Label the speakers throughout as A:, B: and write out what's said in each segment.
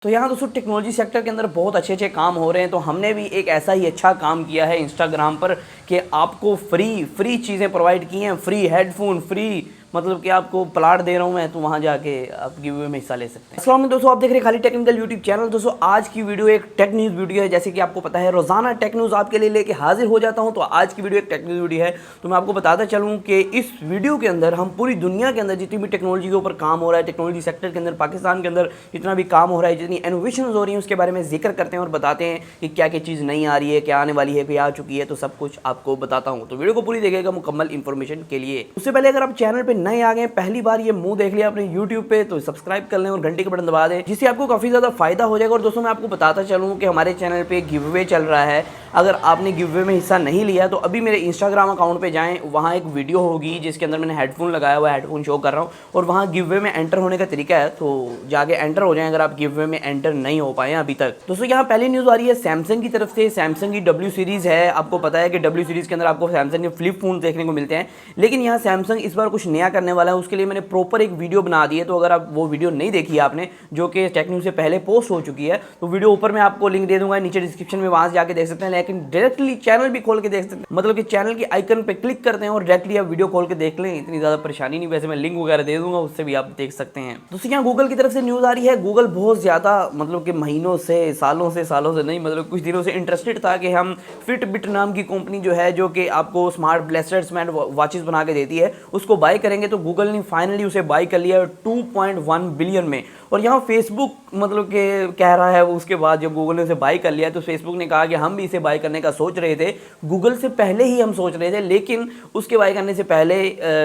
A: तो यहाँ दोस्तों टेक्नोलॉजी सेक्टर के अंदर बहुत अच्छे अच्छे काम हो रहे हैं। तो हमने भी एक ऐसा ही अच्छा काम किया है इंस्टाग्राम पर कि आपको फ्री चीज़ें प्रोवाइड की हैं, फ्री हेडफोन, फ्री मतलब कि आपको प्लाट दे रहा हूँ मैं, तो वहाँ जाके आप गिव अवे में हिस्सा ले सकते हैं। अस्सलाम वालेकुम दोस्तों, आप देख रहे हैं खाली टेक्निकल यूट्यूब चैनल। दोस्तों आज की वीडियो एक टेक न्यूज़ वीडियो है। जैसे कि आपको पता है रोजाना टेक न्यूज़ आपके लिए लेके हाजिर हो जाता हूँ, तो आज की वीडियो एक टेक न्यूज़ वीडियो है। तो मैं आपको बताता चलूँ कि इस वीडियो के अंदर हम पूरी दुनिया के अंदर जितनी भी टेक्नोलॉजी के ऊपर काम हो रहा है, टेक्नोलॉजी सेक्टर के अंदर पाकिस्तान के अंदर जितना भी काम हो रहा है, जितनी इनोवेशन हो रही है, उसके बारे में जिक्र करते हैं और बताते हैं कि क्या क्या चीज़ नई आ रही है, क्या आने वाली है, क्या आ चुकी है। तो सब कुछ आपको बताता हूँ, तो वीडियो को पूरी देखिएगा मुकम्मल इन्फॉर्मेशन के लिए। उससे पहले अगर आप चैनल पे नए आ गए, पहली बार ये मुंह देख लिया अपने YouTube पे, तो सब्सक्राइब कर लें और घंटे का बटन दबा दें, जिससे आपको काफ़ी ज़्यादा फायदा हो जाएगा। और दोस्तों मैं आपको बताता चलूँ कि हमारे चैनल पे गिव अवे चल रहा है। अगर आपने गिव अवे में हिस्सा नहीं लिया तो अभी मेरे इंस्टाग्राम अकाउंट पे जाएं, वहाँ एक वीडियो होगी जिसके अंदर मैंने हेडफोन लगाया हुआ है, हेडफोन शो कर रहा हूँ, और वहाँ गिव अवे में एंटर होने का तरीका है, तो जाके एंटर हो जाएं अगर आप गिव अवे में एंटर नहीं हो पाए अभी तक। दोस्तों यहाँ पहली न्यूज़ आ रही है सैमसंग की तरफ से। सैमसंग की W सीरीज़ है, आपको पता है कि W सीरीज़ के अंदर आपको सैमसंग के फ्लिप फोन देखने को मिलते हैं, लेकिन यहाँ सैमसंग इस बार कुछ नया करने वाला है। उसके लिए मैंने प्रॉपर एक वीडियो बना दी है, तो अगर आप वो वीडियो नहीं देखी है आपने, जो कि टेक न्यूज़ से पहले पोस्ट हो चुकी है, तो वीडियो ऊपर मैं आपको लिंक दे दूंगा, नीचे डिस्क्रिप्शन में, वहां से जाके देख सकते हैं। लेकिन डायरेक्टली चैनल भी खोल के देख सकते हैं, मतलब कि चैनल की आइकन पे क्लिक करते हैं और डायरेक्टली आप वीडियो खोल के देख लें, इतनी ज़्यादा परेशानी नहीं। वैसे मैं लिंक वगैरह दे दूंगा, उससे भी आप देख सकते हैं। दोस्तों यहाँ गूगल की तरफ से न्यूज़ आ रही है। गूगल बहुत ज़्यादा मतलब कि महीनों से सालों से नहीं, मतलब कुछ दिनों से इंटरेस्टेड था कि हम फिटबिट नाम की कंपनी जो है, जो कि आपको स्मार्ट ब्रेसलेट, स्मार्ट वॉचेस बना के देती है, उसको बाय करेंगे। तो गूगल ने फाइनली उसे बाय कर लिया 2.1 बिलियन में। और यहाँ फेसबुक मतलब कि कह रहा है, उसके बाद जब गूगल ने उसे बाय कर लिया तो फेसबुक ने कहा कि हम भी इसे बाय करने का सोच रहे थे, गूगल से पहले ही हम सोच रहे थे, लेकिन उसके बाय करने से पहले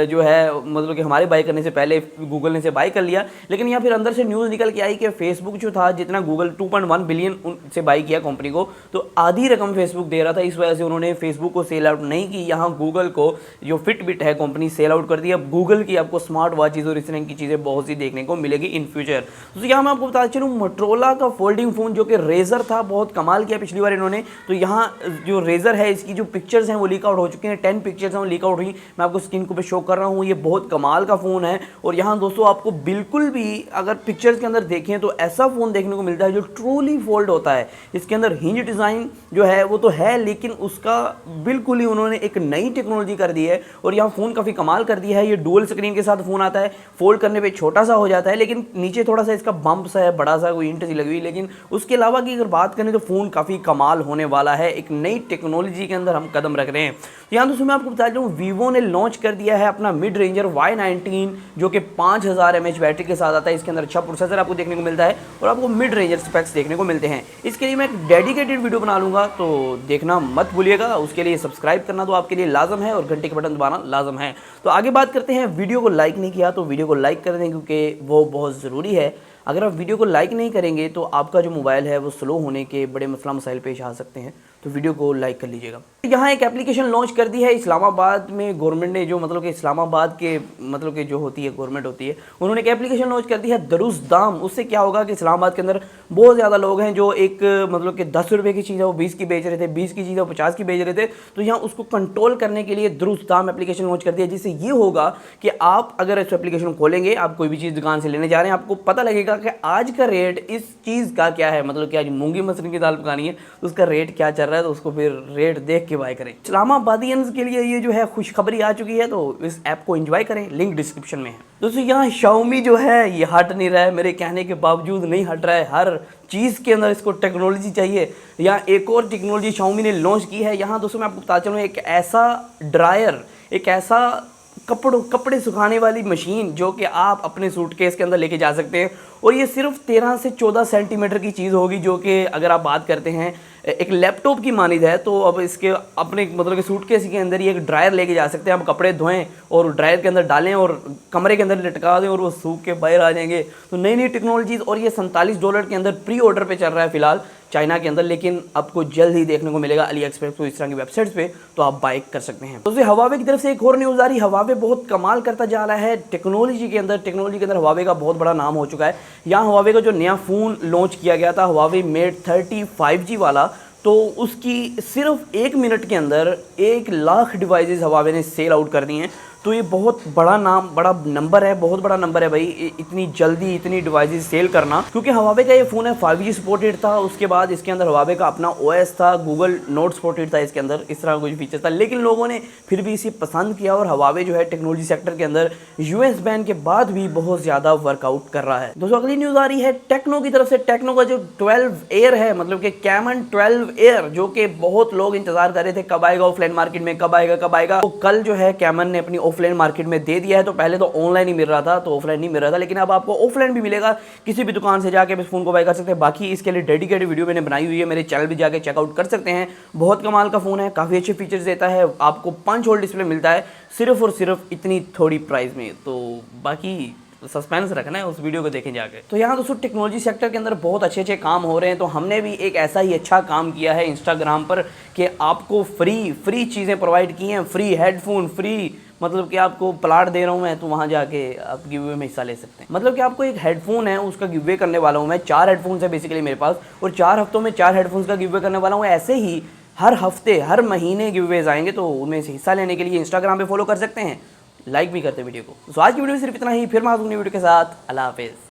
A: जो है मतलब कि हमारे बाय करने से पहले गूगल ने इसे बाय कर लिया। लेकिन यहाँ फिर अंदर से न्यूज़ निकल के आई कि फेसबुक जो था, जितना गूगल 2.1 बिलियन से बाय किया कंपनी को, तो आधी रकम फेसबुक दे रहा था। इस वजह से उन्होंने फेसबुक को सेल आउट नहीं की, यहाँ गूगल को जो फिटबिट है कंपनी सेल आउट कर दी। अब गूगल की आपको स्मार्ट वॉचेज और इस तरह की चीज़ें बहुत सी देखने को मिलेगी इन फ्यूचर। तो यहाँ मैं आपको बताता चलूँ, मोटरोला का फोल्डिंग फ़ोन जो कि रेजर था, बहुत कमाल किया पिछली बार इन्होंने। तो यहाँ जो रेजर है, इसकी जो पिक्चर्स हैं वो लीक आउट हो चुकी हैं, 10 पिक्चर्स हैं वो लीक आउट हुई। मैं आपको स्क्रीन को पे शो कर रहा हूँ, ये बहुत कमाल का फ़ोन है। और यहाँ दोस्तों आपको बिल्कुल भी अगर पिक्चर्स के अंदर देखें तो ऐसा फ़ोन देखने को मिलता है जो ट्रूली फोल्ड होता है। इसके अंदर हिंज डिज़ाइन जो है वो तो है, लेकिन उसका बिल्कुल ही उन्होंने एक नई टेक्नोलॉजी कर दी है। और यहाँ फ़ोन काफ़ी कमाल कर दिया है। ये डुअल स्क्रीन के साथ फ़ोन आता है, फोल्ड करने पे छोटा सा हो जाता है, लेकिन नीचे थोड़ा सा इसका बम्प सा है, बड़ा सा कोई इंट सी लगी हुई। लेकिन उसके अलावा की अगर बात करें तो फ़ोन काफ़ी कमाल होने वाला है। एक नई टेक्नोलॉजी के अंदर हम कदम रख रहे हैं। तो यहाँ दोस्तों मैं आपको बता दूँ, वीवो ने लॉन्च कर दिया है अपना मिड रेंजर Y19, जो कि 5000 mAh बैटरी के साथ आता है। इसके अंदर अच्छा प्रोसेसर आपको देखने को मिलता है और आपको मिड रेंजर स्पेक्स देखने को मिलते हैं। इसके लिए मैं एक डेडिकेटेड वीडियो बना लूँगा, तो देखना मत भूलिएगा। उसके लिए सब्सक्राइब करना तो आपके लिए लाजम है और घंटे का बटन दबाना लाजम है। तो आगे बात करते हैं। वीडियो को लाइक नहीं किया तो वीडियो को लाइक कर दें, क्योंकि वो बहुत ज़रूरी है। अगर आप वीडियो को लाइक नहीं करेंगे तो आपका जो मोबाइल है वो स्लो होने के बड़े मसला मसाइल पेश आ सकते हैं, तो वीडियो को लाइक कर लीजिएगा। यहाँ एक एप्लीकेशन लॉन्च कर दी है इस्लामाबाद में गवर्नमेंट ने, जो मतलब कि इस्लामाबाद के मतलब कि जो होती है गवर्नमेंट होती है, उन्होंने एक एप्लीकेशन लॉन्च कर दी है दरुस्त दाम। उससे क्या होगा कि इस्लामाबाद के अंदर बहुत ज़्यादा लोग हैं जो एक मतलब कि 10 रुपये की चीज़ है वो 20 की बेच रहे थे, 20 की चीज़ है वो 50 की बेच रहे थे। तो यहाँ उसको कंट्रोल करने के लिए दरुस्त दाम एप्लीकेशन लॉन्च कर दिया, जिससे ये होगा कि आप अगर इस एप्लीकेशन खोलेंगे, आप कोई भी चीज़ दुकान से लेने जा रहे हैं, आपको पता लगेगा कि आज का रेट इस चीज़ का क्या है। मतलब कि आज मूंगी मसरी की दाल पकानी है तो उसका रेट क्या चल रहा है, तो उसको फिर रेट देख के बाय करें। इस्लामाबादियंस के लिए ये जो है खुशखबरी आ चुकी है, तो इस ऐप को एंजॉय करें, लिंक डिस्क्रिप्शन में है। दोस्तों यहाँ Xiaomi जो है ये हट नहीं रहा है, मेरे कहने के बावजूद नहीं हट रहा है। हर चीज़ के अंदर इसको टेक्नोलॉजी चाहिए। यहाँ एक और टेक्नोलॉजी Xiaomi ने लॉन्च की है। यहाँ दोस्तों मैं आपको बताता चलूँ, एक ऐसा ड्रायर, एक ऐसा कपड़े सुखाने वाली मशीन जो कि आप अपने सूटकेस के अंदर लेके जा सकते हैं। और ये सिर्फ 13 से 14 सेंटीमीटर की चीज़ होगी, जो कि अगर आप बात करते हैं एक लैपटॉप की मानिद है। तो अब इसके अपने मतलब कि सूटकेस के अंदर ये एक ड्रायर लेके जा सकते हैं। आप कपड़े धोएं और ड्रायर के अंदर डालें और कमरे के अंदर लटका दें और वो सूख के बाहर आ जाएंगे। तो नई नई टेक्नोलॉजीज़, और ये $47 के अंदर प्री ऑर्डर पे चल रहा है फिलहाल चाइना के अंदर, लेकिन आपको जल्द ही देखने को मिलेगा अली एक्सप्रेस को इस तरह की वेबसाइट्स पे, तो आप बाय कर सकते हैं। तो हवावे की तरफ से एक और न्यूज़ आ रही है। हवावे बहुत कमाल करता जा रहा है टेक्नोलॉजी के अंदर हवावे का बहुत बड़ा नाम हो चुका है। यहाँ हवावे का जो नया फ़ोन लॉन्च किया गया था, हवावे मेट 30 5G वाला, तो उसकी सिर्फ 1 मिनट के अंदर 1 लाख डिवाइसेस हवावे ने सेल आउट कर दी हैं। तो ये बहुत बड़ा बड़ा नंबर है, बहुत बड़ा नंबर है भाई, इतनी जल्दी इतनी डिवाइसेस सेल करना। क्योंकि Huawei का ये फ़ोन है 5G सपोर्टेड था, उसके बाद इसके अंदर Huawei का अपना OS था, गूगल नोट सपोर्टेड था इसके अंदर, इस तरह कुछ फीचर था, लेकिन लोगों ने फिर भी इसे पसंद किया और Huawei जो है टेक्नोलॉजी सेक्टर के अंदर US बैन के बाद भी बहुत ज़्यादा वर्कआउट कर रहा है। दोस्तों अगली न्यूज़ आ रही है टेक्नो की तरफ से। टेक्नो का जो 12 एयर है, मतलब कि कैमन 12 एयर, जो कि बहुत लोग इंतजार कर रहे थे कब आएगा ऑफलाइन मार्केट में, कब आएगा, तो कल जो है कैमन ने अपनी ऑफलाइन मार्केट में दे दिया है। तो पहले तो ऑनलाइन ही मिल रहा था, तो ऑफलाइन नहीं मिल रहा था, लेकिन अब आपको ऑफलाइन भी मिलेगा, किसी भी दुकान से जाके इस फोन को बाय कर सकते हैं। बाकी इसके लिए डेडिकेटेड वीडियो मैंने बनाई हुई है, मेरे चैनल भी जाके चेकआउट कर सकते हैं। बहुत कमाल का फोन है, काफ़ी अच्छे फीचर्स देता है, आपको पंच होल डिस्प्ले मिलता है सिर्फ और सिर्फ इतनी थोड़ी प्राइस में। तो बाकी सस्पेंस रखना है, उस वीडियो को देखें जाके। तो यहाँ दोस्तों टेक्नोलॉजी सेक्टर के अंदर बहुत अच्छे काम हो रहे हैं, तो हमने भी एक ऐसा ही अच्छा काम किया है इंस्टाग्राम पर कि आपको फ्री चीज़ें प्रोवाइड की हैं, फ्री हेडफोन, फ्री मतलब कि आपको प्लाट दे रहा हूँ मैं, तो वहाँ जाके आप गिव में हिस्सा ले सकते हैं। मतलब कि आपको एक हेडफोन है, उसका गिव करने वाला हूँ मैं। 4 हेडफोन्स है बेसिकली मेरे पास, और 4 हफ्तों में 4 हेडफोन्स का गिव करने वाला हूँ। ऐसे ही हर हफ्ते हर महीने गिवेज आएंगे, तो उनमें से हिस्सा लेने के लिए इंस्टाग्राम पे फॉलो कर सकते हैं, लाइक भी करते वीडियो को। तो आज की वीडियो में सिर्फ इतना ही, फिर मैं आऊंगा वीडियो के साथ। अल्लाह हाफिज़।